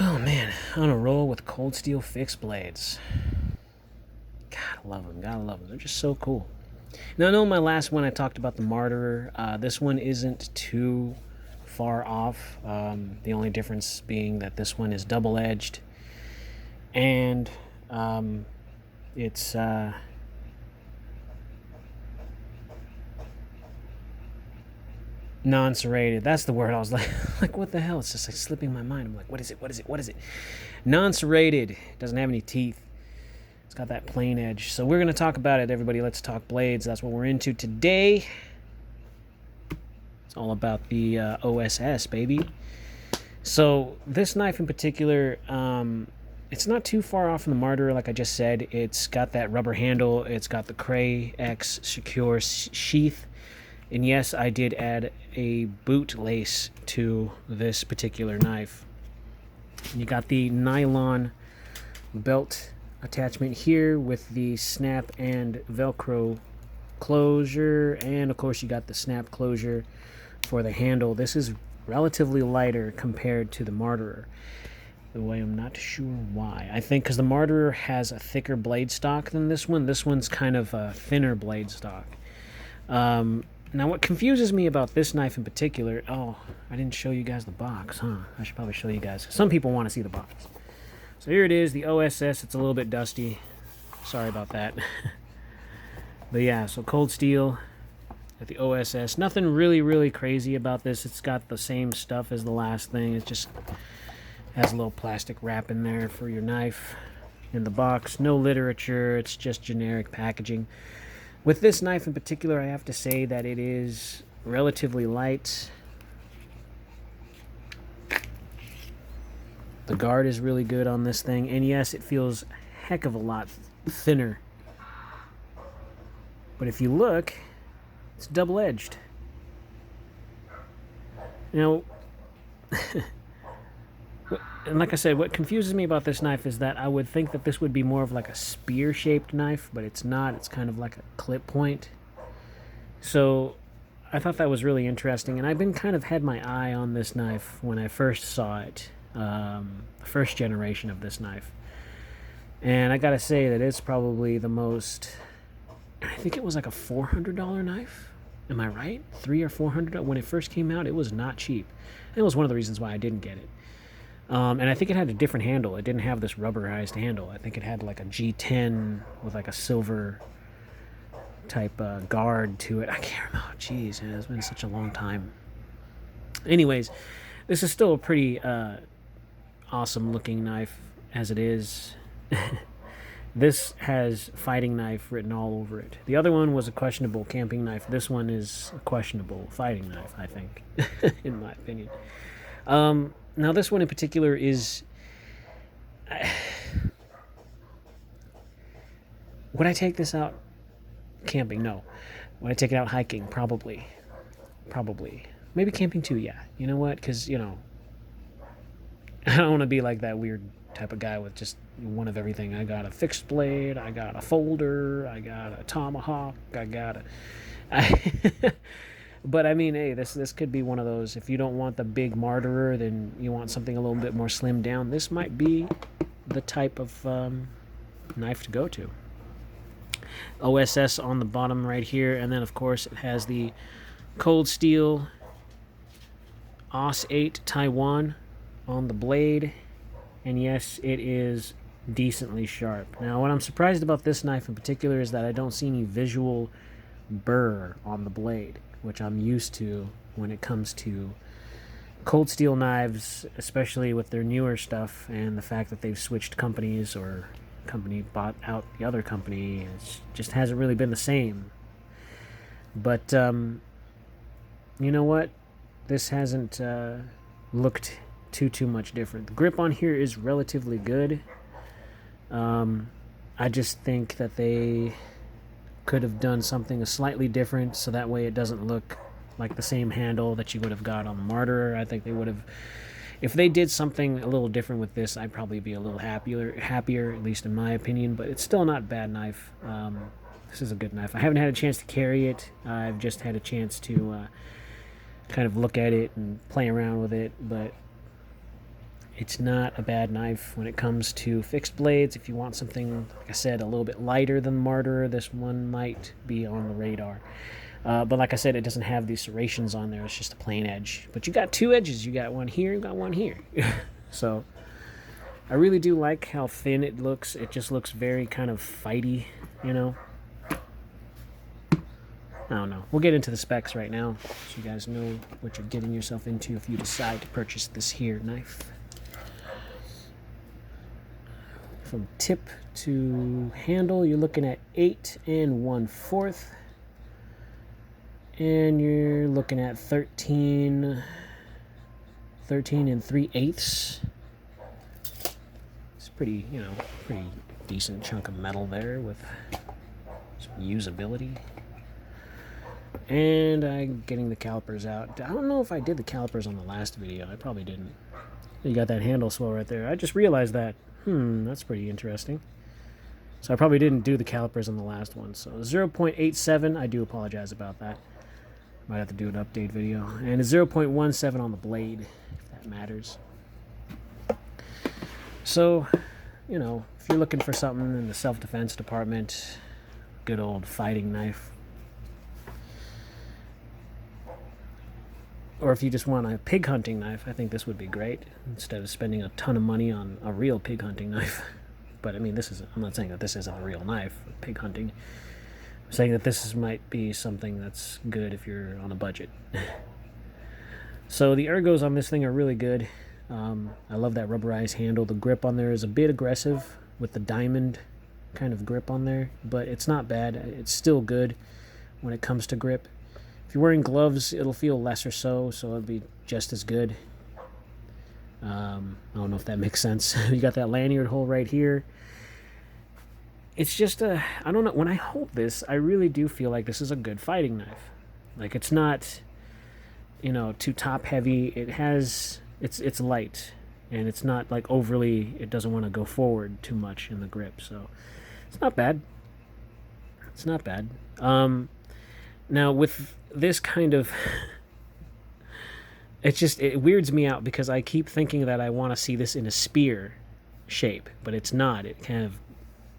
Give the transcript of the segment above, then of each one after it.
Oh man, on a roll with Coldsteel fixed blades. Gotta love them, gotta love them. They're just so cool. Now, I know in my last one I talked about the Martyr. This one isn't too far off. The only difference being that this one is double edged and it's non-serrated. That's the word. I was like, what the hell? It's just like slipping my mind. I'm like, what is it? What is it? What is it? Non-serrated. Doesn't have any teeth. It's got that plain edge. So we're going to talk about it, everybody. Let's talk blades. That's what we're into today. It's all about the OSS, baby. So this knife in particular, it's not too far off from the Martyr, like I just said. It's got that rubber handle. It's got the Cray X secure sheath. And yes, I did add a boot lace to this particular knife. You got the nylon belt attachment here with the snap and Velcro closure, and of course you got the snap closure for the handle. This is relatively lighter compared to the Martyr, though I am not sure why. I think because the Martyr has a thicker blade stock than this one. This one's kind of a thinner blade stock. Now what confuses me about this knife in particular, oh, I didn't show you guys the box, huh? I should probably show you guys. Some people want to see the box. So here it is, the OSS. It's a little bit dusty. Sorry about that. But yeah, so Coldsteel at the OSS. Nothing really crazy about this. It's got the same stuff as the last thing. It just has a little plastic wrap in there for your knife in the box. No literature. It's just generic packaging. With this knife in particular, I have to say that it is relatively light. The guard is really good on this thing, and yes, it feels a heck of a lot thinner. But if you look, it's double-edged. Now, and like I said, what confuses me about this knife is that I would think that this would be more of like a spear-shaped knife, but it's not. It's kind of like a clip point. So I thought that was really interesting, and I've been kind of had my eye on this knife when I first saw it. The first generation of this knife, and I gotta say that it's probably the most, I think it was like a $400 knife, am I right? $300 or $400 when it first came out. It was not cheap. It was one of the reasons why I didn't get it. And I think it had a different handle. It didn't have this rubberized handle. I think it had like a G10 with like a silver type guard to it. I can't remember. Oh, jeez, it's been such a long time. Anyways, this is still a pretty awesome looking knife as it is. This has fighting knife written all over it. The other one was a questionable camping knife. This one is a questionable fighting knife, I think, in my opinion. Now this one in particular is, would I take this out camping? No. Would I take it out hiking? Probably. Maybe camping too, yeah. You know what? Because, you know, I don't want to be like that weird type of guy with just one of everything. I got a fixed blade, I got a folder, I got a tomahawk, I got a... But I mean, hey, this could be one of those. If you don't want the big Martyr, then you want something a little bit more slimmed down. This might be the type of knife to go to. OSS on the bottom right here, and then of course it has the Coldsteel OSS Taiwan on the blade, and yes, it is decently sharp. Now, what I'm surprised about this knife in particular is that I don't see any visual burr on the blade, which I'm used to when it comes to Coldsteel knives, especially with their newer stuff, and the fact that they've switched companies or company bought out the other company. It just hasn't really been the same. But you know what? This hasn't looked too much different. The grip on here is relatively good. I just think that they could have done something slightly different so that way it doesn't look like the same handle that you would have got on the Martyr. I think they would have, if they did something a little different with this, I'd probably be a little happier, at least in my opinion, but it's still not a bad knife. This is a good knife. I haven't had a chance to carry it. I've just had a chance to kind of look at it and play around with it, but It's not a bad knife when it comes to fixed blades. If you want something, like I said, a little bit lighter than the Martyr, this one might be on the radar. But like I said, it doesn't have these serrations on there. It's just a plain edge. But you got two edges. You got one here, you got one here. So I really do like how thin it looks. It just looks very kind of fighty, you know. I don't know. We'll get into the specs right now so you guys know what you're getting yourself into if you decide to purchase this here knife. From tip to handle, you're looking at 8 1/4, and you're looking at 13 3/8. It's pretty, you know, pretty decent chunk of metal there with some usability. And I'm getting the calipers out. I don't know if I did the calipers on the last video. I probably didn't. You got that handle swell right there. I just realized that. That's pretty interesting. So I probably didn't do the calipers on the last one. So 0.87, I do apologize about that. Might have to do an update video. And it's 0.17 on the blade, if that matters. So, you know, if you're looking for something in the self-defense department, good old fighting knife. Or if you just want a pig hunting knife, I think this would be great, instead of spending a ton of money on a real pig hunting knife. But I mean, I'm not saying that this isn't a real knife, pig hunting. I'm saying that this might be something that's good if you're on a budget. So the ergos on this thing are really good. I love that rubberized handle. The grip on there is a bit aggressive with the diamond kind of grip on there, but it's not bad. It's still good when it comes to grip. If you're wearing gloves, it'll feel less or so it'll be just as good. I don't know if that makes sense. You got that lanyard hole right here. It's just I don't know. When I hold this, I really do feel like this is a good fighting knife. Like, it's not, you know, too top heavy. It's light, and it's not like overly, it doesn't want to go forward too much in the grip. So it's not bad. It's not bad. Now with this kind of, it weirds me out because I keep thinking that I want to see this in a spear shape, but it's not. It kind of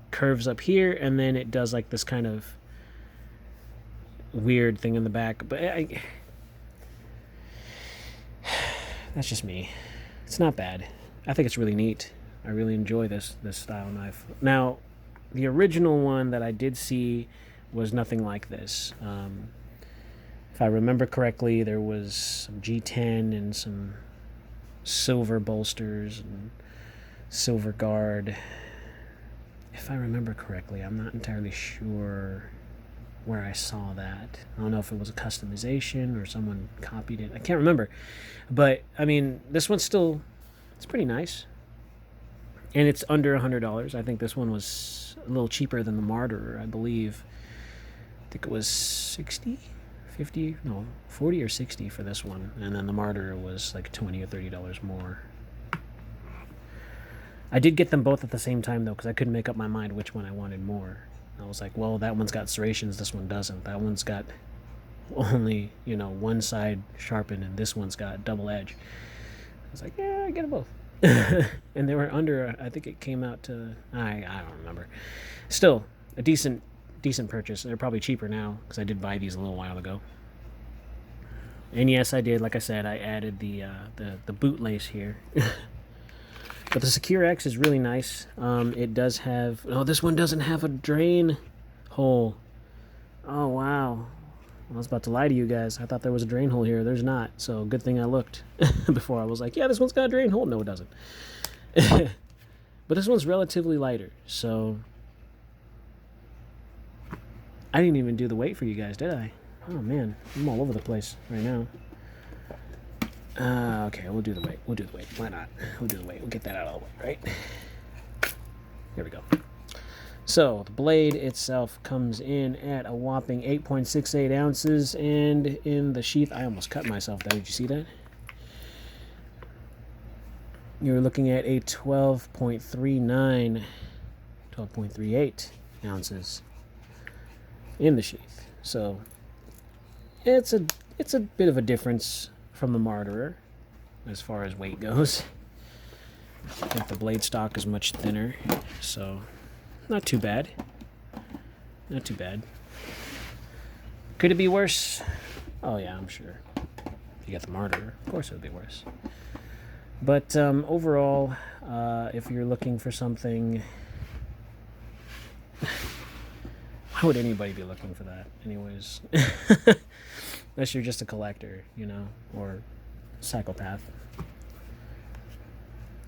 curves up here, and then it does like this kind of weird thing in the back. But that's just me. It's not bad. I think it's really neat. I really enjoy this style knife. Now, the original one that I did see was nothing like this. If I remember correctly, there was some G10 and some silver bolsters and silver guard. If I remember correctly, I'm not entirely sure where I saw that. I don't know if it was a customization or someone copied it. I can't remember. But, I mean, this one's still, it's pretty nice. And it's under $100. I think this one was a little cheaper than the Martyr, I believe. I think it was 60, 50, no, 40 or 60 for this one. And then the Martyr was like $20 or $30 more. I did get them both at the same time, though, because I couldn't make up my mind which one I wanted more. I was like, well, that one's got serrations, this one doesn't. That one's got only, you know, one side sharpened, and this one's got double edge. I was like, yeah, I get them both. And they were under, I think it came out to, I don't remember. Still, a decent purchase. They're probably cheaper now, because I did buy these a little while ago. And yes, I did, like I said, I added the boot lace here. But the Secure X is really nice. It does have... Oh, this one doesn't have a drain hole. Oh, wow. I was about to lie to you guys. I thought there was a drain hole here. There's not. So good thing I looked before. I was like, yeah, this one's got a drain hole. No, it doesn't. But this one's relatively lighter. So I didn't even do the weight for you guys, did I? Oh, man. I'm all over the place right now. Okay, we'll do the weight. Why not? We'll do the weight. We'll get that out of the way, right? Here we go. So, the blade itself comes in at a whopping 8.68 ounces, and in the sheath, I almost cut myself there. Did you see that? You're looking at a 12.38 ounces in the sheath. So, it's a bit of a difference from the Martyr as far as weight goes. I think the blade stock is much thinner, so not too bad. Not too bad. Could it be worse? Oh yeah, I'm sure. You got the Martyr, of course it would be worse. But overall, if you're looking for something... Why would anybody be looking for that, anyways? Unless you're just a collector, you know, or psychopath.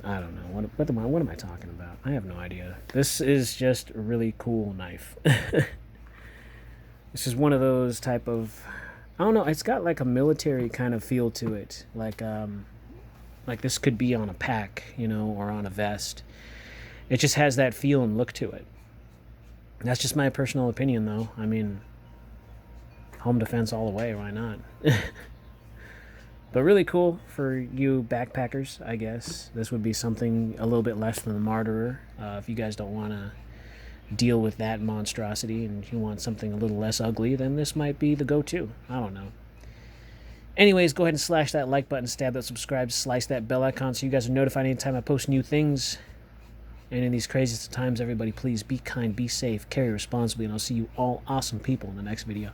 I don't know. What am I talking about? I have no idea. This is just a really cool knife. This is one of those type of... I don't know. It's got like a military kind of feel to it. Like this could be on a pack, you know, or on a vest. It just has that feel and look to it. That's just my personal opinion, though. I mean, home defense all the way. Why not? But really cool for you backpackers, I guess. This would be something a little bit less than the Martyr. If you guys don't want to deal with that monstrosity and you want something a little less ugly, then this might be the go-to. I don't know. Anyways, go ahead and slash that like button, stab that subscribe, slice that bell icon so you guys are notified anytime I post new things. And in these craziest of times, everybody, please be kind, be safe, carry responsibly, and I'll see you all awesome people in the next video.